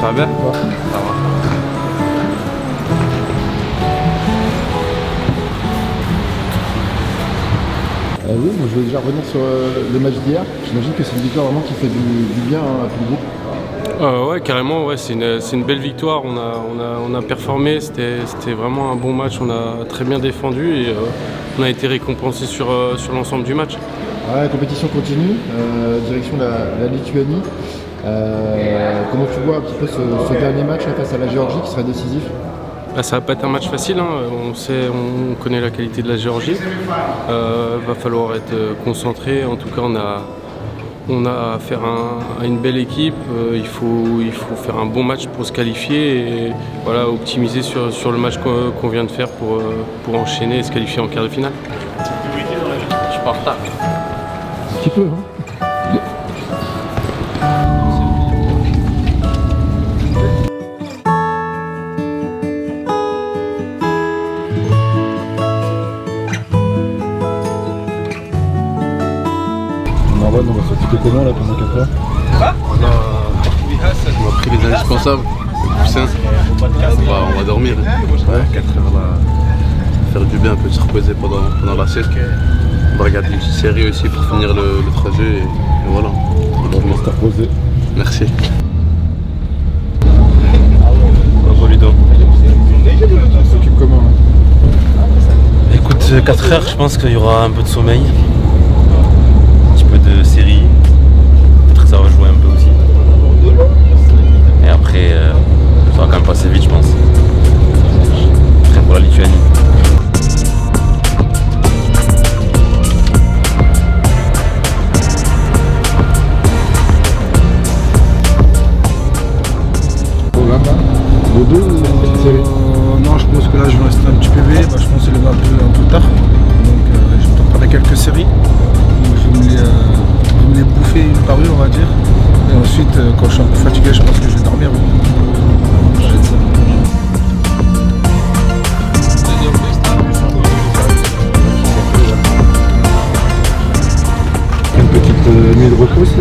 Ça va bien? Ouais. Ça va. Oui, moi, je vais déjà revenir sur le match d'hier. J'imagine que c'est une victoire vraiment qui fait du bien à tout le groupe. Ouais, carrément, ouais, c'est une belle victoire. On a performé, c'était vraiment un bon match. On a très bien défendu et on a été récompensé sur l'ensemble du match. Ouais, la compétition continue, direction la Lituanie. Comment tu vois un petit peu ce dernier match face à la Géorgie qui sera décisif? Ça va pas être un match facile, hein. On connaît la qualité de la Géorgie. Va falloir être concentré. En tout cas, on a affaire à une belle équipe. Il faut faire un bon match pour se qualifier et voilà, optimiser sur le match qu'on vient de faire pour enchaîner et se qualifier en quart de finale. Je suis pas en retard. Un petit peu, hein. On va s'occuper comment là pendant 4 heures? On a pris les indispensables, le poussin. On va dormir. Ouais, 4 heures là. Faire du bien, un peu se reposer pendant la sieste. On va regarder une petite série aussi pour finir le trajet et voilà. On va se reposer. Merci. Bravo Ludo. On s'occupe comment là? Écoute, 4 heures, je pense qu'il y aura un peu de sommeil, un petit peu de série, peut-être ça va jouer un peu aussi. Et après, ça va quand même passer vite, je pense. Prêt pour la Lituanie. Non, je pense que là je vais rester un petit peu éveillé, je pense que c'est un peu tard. Donc je vais préparer quelques séries. Donc, je vais me les bouffer une par une, on va dire. Et ensuite, quand je suis un peu fatigué, je pense que je vais dormir. Je vais être ça. Une petite nuit de repos aussi,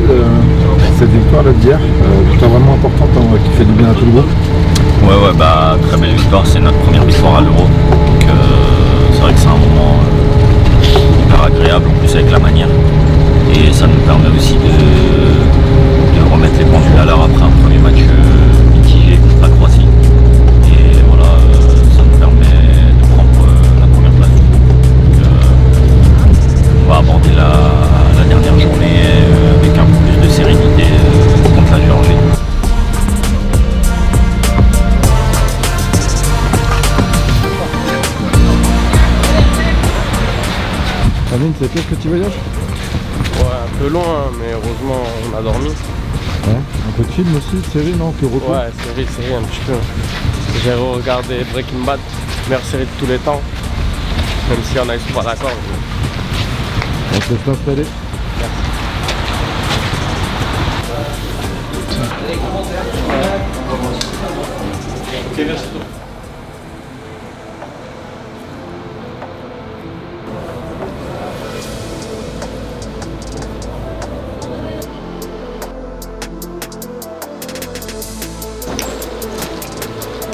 cette victoire là d'hier, victoire vraiment importante qui fait du bien à tout le groupe. Ouais, très belle victoire, c'est notre première victoire à l'Euro. Donc c'est vrai que c'est un moment hyper agréable en plus avec la manière. Et ça nous permet aussi de remettre les pendules à l'heure après un premier match mitigé contre la Croatie. Et voilà, ça nous permet de prendre la première place du groupe. Donc, on va aborder la dernière journée avec un peu plus de sérénité contre la Géorgie. Amine, c'était le petit voyage? Ouais, un peu loin, mais heureusement on a dormi. Ouais. Un peu de film aussi, de série, non? Que repos? Ouais, série un petit peu. J'ai regardé Breaking Bad, meilleure série de tous les temps. Même si on a souvent pas d'accord. On se laisse s'installer.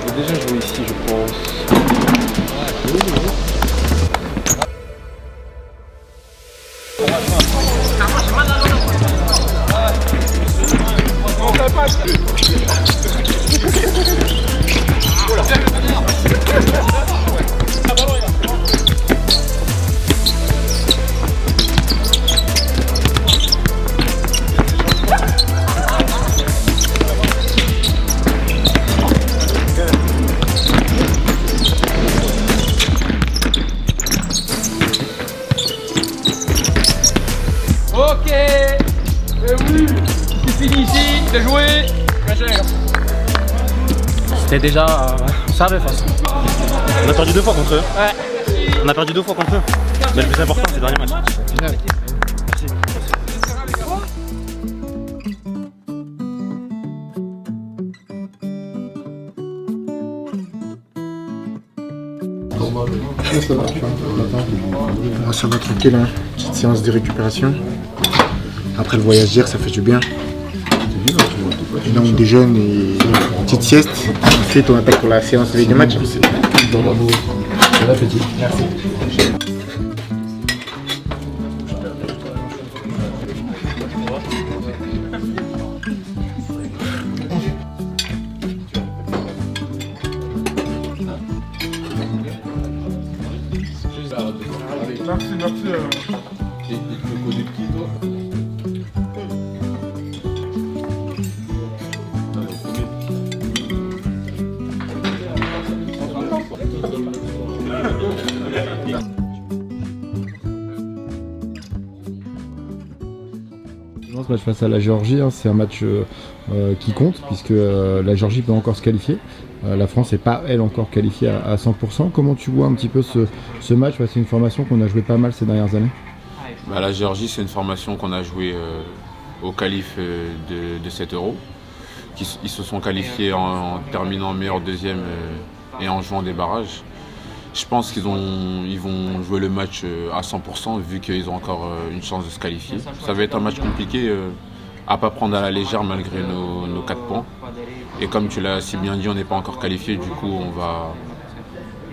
J'ai déjà joué ici, je pense. Ok, oui, c'est fini ici, c'est joué. C'était déjà, on savait de toute façon. On a perdu 2 fois contre eux. Ouais. On a perdu 2 fois contre eux. Mais le plus important, c'est le dernier match. Final. Merci. Ça va, tu vois, le matin. Ah, ça va tranquille, hein. Petite séance de récupération. Après le voyage d'hier, ça fait du bien. C'est dur, tu vois. Et donc déjeune et une petite sieste. Ensuite on attaque pour la séance de match. Bon appétit. Merci. Ce match face à la Géorgie, c'est un match qui compte puisque la Géorgie peut encore se qualifier. La France n'est pas, elle, encore qualifiée à 100%. Comment tu vois un petit peu ce match? C'est une formation qu'on a joué pas mal ces dernières années. La Géorgie, c'est une formation qu'on a jouée au qualif de cet Euro. Ils se sont qualifiés en terminant meilleur deuxième et en jouant des barrages. Je pense qu'ils vont jouer le match à 100% vu qu'ils ont encore une chance de se qualifier. Ça va être un match compliqué à ne pas prendre à la légère malgré nos 4 points. Et comme tu l'as si bien dit, on n'est pas encore qualifié, du coup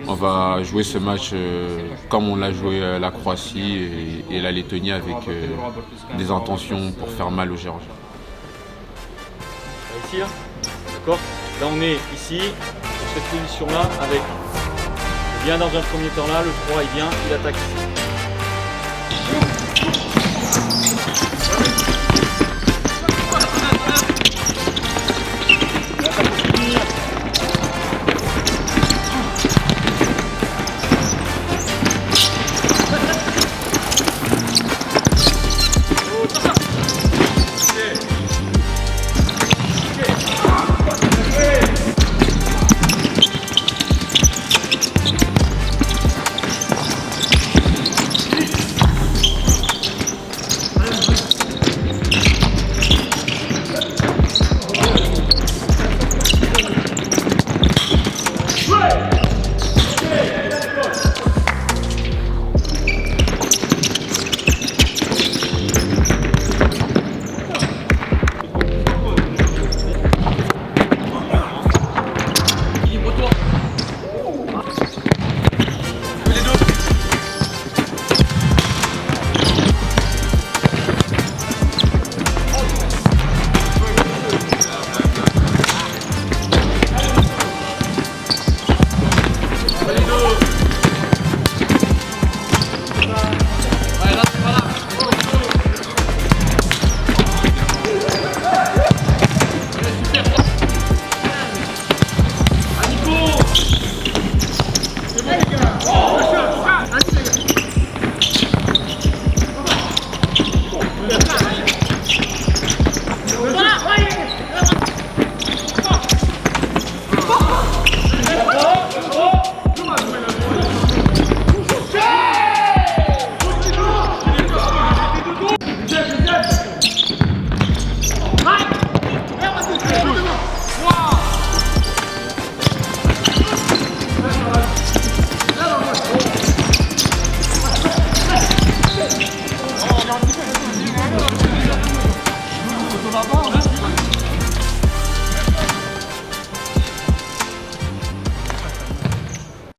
on va jouer ce match comme on l'a joué la Croatie et la Lettonie avec des intentions pour faire mal aux Géorgiens. Ici, là, d'accord. Là on est ici, dans cette position-là, avec il vient dans un premier temps là, le 3 il vient, il attaque ici. Bravo.